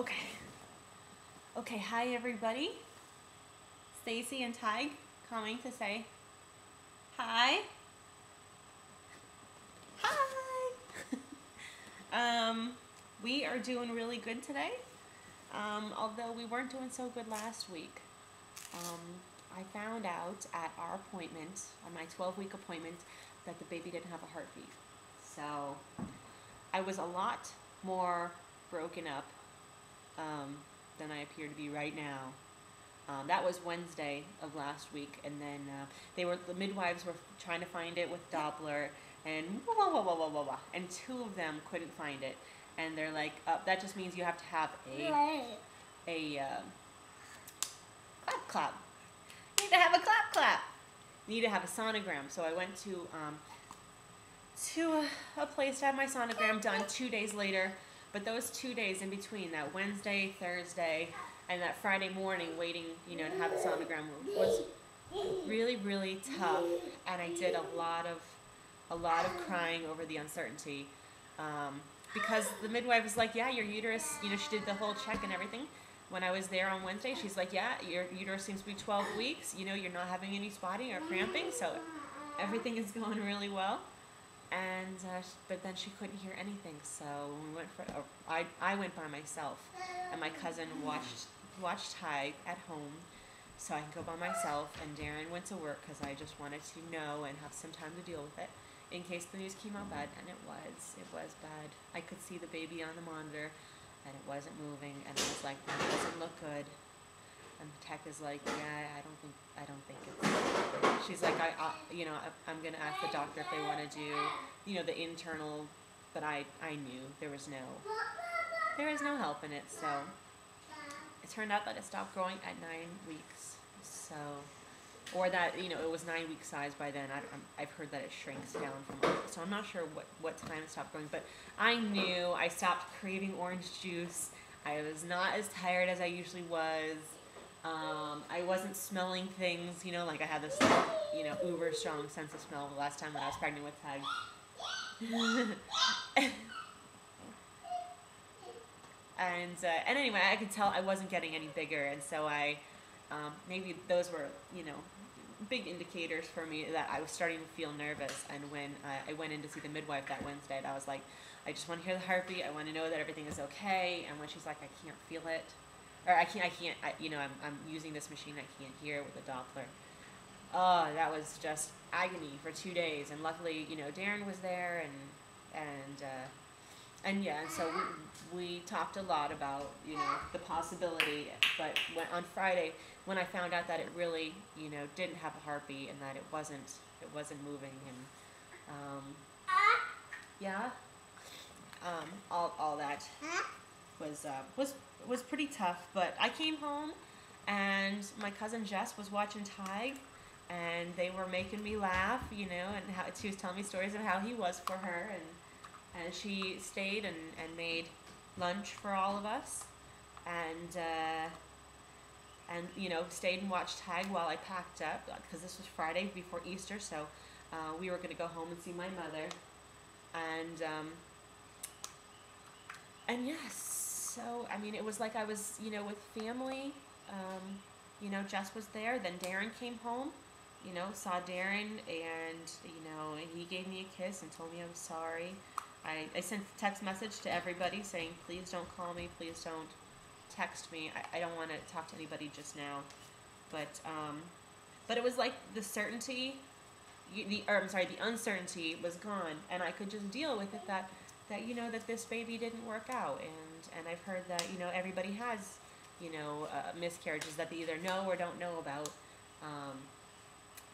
Okay. Okay, hi everybody. Stacy and Tig coming to say hi. Hi. We are doing really good today. Although we weren't doing so good last week. I found out at our appointment, on my 12-week appointment, that the baby didn't have a heartbeat. So I was a lot more broken up than I appear to be right now. That was Wednesday of last week, and then the midwives were trying to find it with Doppler, and and two of them couldn't find it, and they're like, that just means you have to have a clap clap. You need to have a clap clap. You need to have a sonogram. So I went to a place to have my sonogram done 2 days later. But those 2 days in between, that Wednesday, Thursday, and that Friday morning waiting, to have the sonogram was really, really tough. And I did a lot of crying over the uncertainty. Because the midwife was like, yeah, your uterus, she did the whole check and everything. When I was there on Wednesday, she's like, yeah, your uterus seems to be 12 weeks. You're not having any spotting or cramping, so everything is going really well. And but then she couldn't hear anything, so we went for. I went by myself, and my cousin watched Tig at home, so I could go by myself. And Darren went to work because I just wanted to know and have some time to deal with it, in case the news came out bad. And it was bad. I could see the baby on the monitor, and it wasn't moving, and I was like, that doesn't look good. And the tech is like, yeah, I don't think it's. She's like, I'm gonna ask the doctor if they want to do, the internal, but I knew there was no help in it. So it turned out that it stopped growing at 9 weeks. So, or that it was 9 week size by then. I've heard that it shrinks down from. So I'm not sure what time it stopped growing, but I knew I stopped craving orange juice. I was not as tired as I usually was. I wasn't smelling things, like I had this, uber strong sense of smell the last time when I was pregnant with Tig. And anyway, I could tell I wasn't getting any bigger, and so maybe those were, big indicators for me that I was starting to feel nervous. And when I went in to see the midwife that Wednesday, I was like, I just want to hear the heartbeat. I want to know that everything is okay. And when she's like, I can't feel it. Or I'm using this machine, I can't hear with a Doppler. Oh, that was just agony for 2 days. And luckily, Darren was there, and so we talked a lot about, the possibility. But on Friday, when I found out that it really, didn't have a heartbeat and that it wasn't moving, and all that was pretty tough. But I came home, and my cousin Jess was watching Tig, and they were making me laugh, and how she was telling me stories of how he was for her, and she stayed and made lunch for all of us, and stayed and watched Tig while I packed up, because this was Friday before Easter, so we were going to go home and see my mother, and yes. So, it was like I was, with family. Jess was there. Then Darren came home, saw Darren, and, he gave me a kiss and told me I was sorry. I sent a text message to everybody saying, please don't call me. Please don't text me. I don't want to talk to anybody just now. But it was like the certainty, the uncertainty was gone. And I could just deal with it that this baby didn't work out, and I've heard that everybody has miscarriages that they either know or don't know about,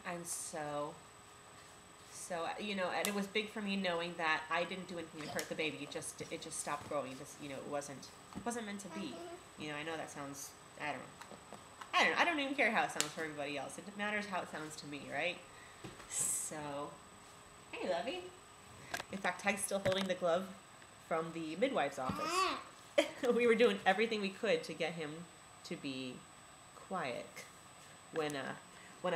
and so and it was big for me knowing that I didn't do anything to hurt the baby. It just stopped growing. It wasn't meant to be. I know that sounds, I don't know. I don't even care how it sounds for everybody else. It matters how it sounds to me, right? So, hey, Lovey. In fact, Tig's still holding the glove from the midwife's office. We were doing everything we could to get him to be quiet when I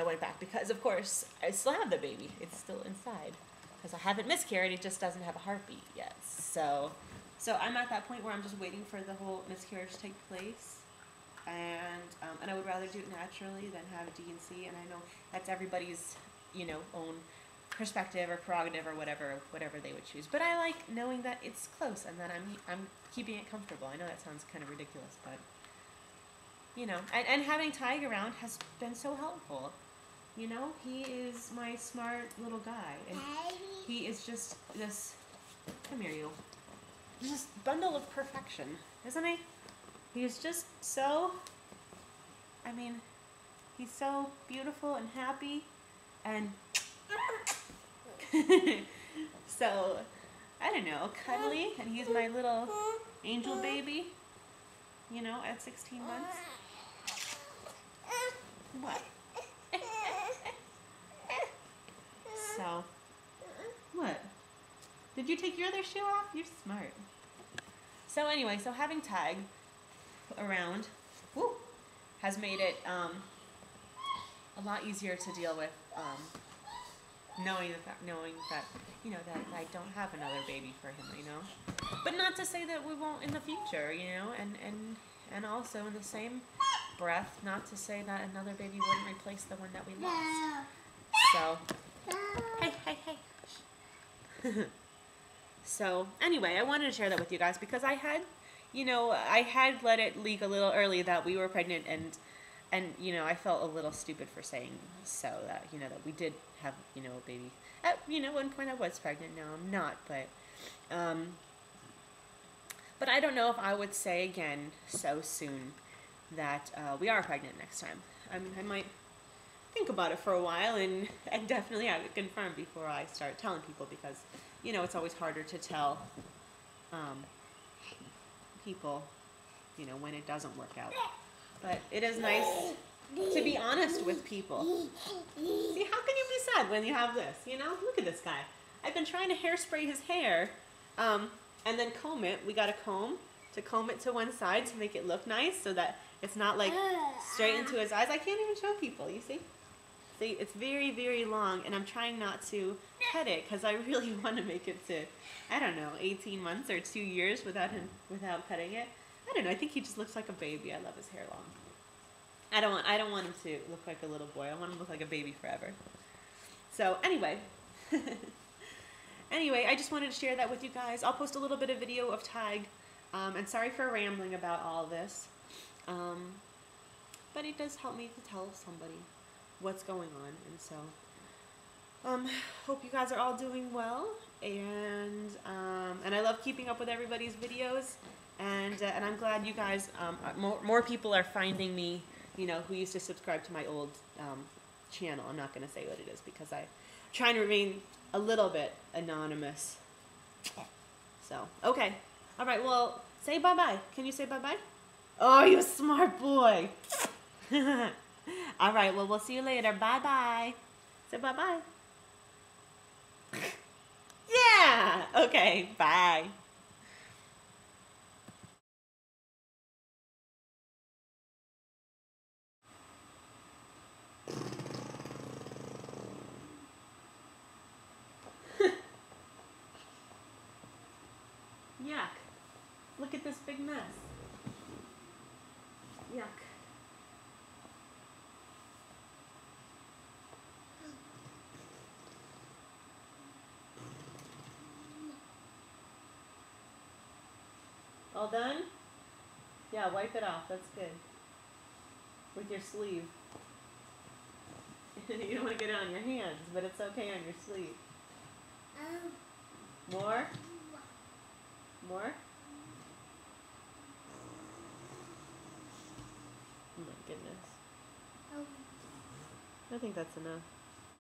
went back, because of course I still have the baby. It's still inside because I haven't miscarried. It just doesn't have a heartbeat yet. So So I'm at that point where I'm just waiting for the whole miscarriage to take place, and I would rather do it naturally than have D&C. And I know that's everybody's, own perspective or prerogative or whatever they would choose. But I like knowing that it's close and that I'm keeping it comfortable. I know that sounds kind of ridiculous, but and having Tig around has been so helpful. He is my smart little guy, and he is just this. Come here, you. This bundle of perfection, isn't he? He's just so. He's so beautiful and happy, and so I don't know, cuddly, and he's my little angel baby. At 16 months. What? So, what? Did you take your other shoe off? You're smart. So anyway, having Tig around has made it a lot easier to deal with, knowing that that I don't have another baby for him, But not to say that we won't in the future, and also in the same breath, not to say that another baby wouldn't replace the one that we lost. So, hey. So anyway, I wanted to share that with you guys because I had let it leak a little early that we were pregnant, and I felt a little stupid for saying so, that that we did have a baby. At one point I was pregnant. Now I'm not, but I don't know if I would say again so soon that we are pregnant next time. I might think about it for a while and definitely have it confirmed before I start telling people, because it's always harder to tell people when it doesn't work out. But it is nice to be honest with people. See, how can you be sad when you have this? Look at this guy. I've been trying to hairspray his hair and then comb it. We got a comb to comb it to one side to make it look nice so that it's not like straight into his eyes. I can't even show people, you see? See, it's very, very long, and I'm trying not to cut it because I really want to make it to, 18 months or 2 years without cutting it. I don't know, I think he just looks like a baby. I love his hair long. I don't want him to look like a little boy. I want him to look like a baby forever. So anyway, I just wanted to share that with you guys. I'll post a little bit of video of Tig, and sorry for rambling about all this, but it does help me to tell somebody what's going on, and so hope you guys are all doing well, and I love keeping up with everybody's videos, and I'm glad you guys, more people are finding me, who used to subscribe to my old channel. I'm not going to say what it is because I'm trying to remain a little bit anonymous. So, okay. All right, well, say bye-bye. Can you say bye-bye? Oh, you smart boy. All right, well, we'll see you later. Bye-bye. Say bye-bye. Yeah. Okay, bye. Yuck. Look at this big mess. Yuck. All done? Yeah, wipe it off. That's good. With your sleeve. You don't want to get it on your hands, but it's okay on your sleeve. More? More? Oh my goodness. I think that's enough.